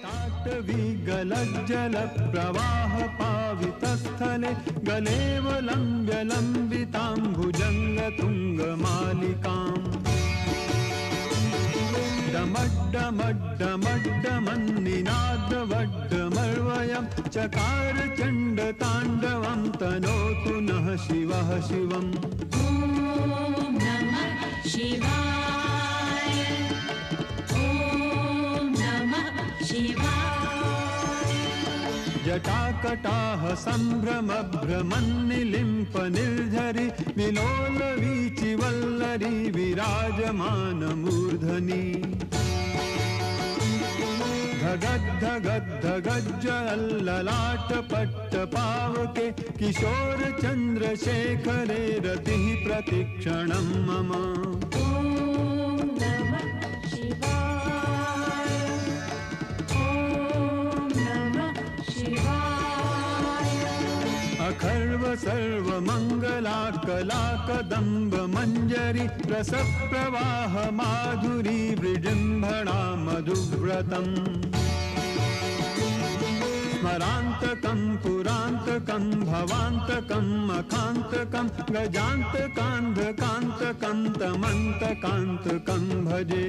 ताटवी गलज्जल प्रवाह पावितस्थले गलेव लम्ब्य लम्बितां भुजङ्गतुङ्गमालिकाम् डमड्डमड्डमड्डमन्निनादवड्डमर्वयं चकार चण्डताण्डवं तनोतु नः शिवः शिवम्। ॐ नमः शिवाय। ॐ नमः शिवाय। जटाकटाह सम्भ्रमभ्रमन्निलिम्प निर्झरि विलोलवीचिवल्लरी विराजमानमूर्धनि धगद्धगद्धगज्जललाटपट्टपावके किशोरचन्द्रशेखरे रतिः प्रतिक्षणं मम। ॐ नमः शिवाय। ॐ नमः शिवाय। अखर्व सर्वमङ्गलाकलाकदम्ब मञ्जरी रसप्रवाह माधुरी विजृम्भणा मधुव्रतम् स्मरान्तकं पुरान्तकं भवान्तकं मखान्तकं गजान्तकान्धकान्तकं तमन्तकान्तकं भजे।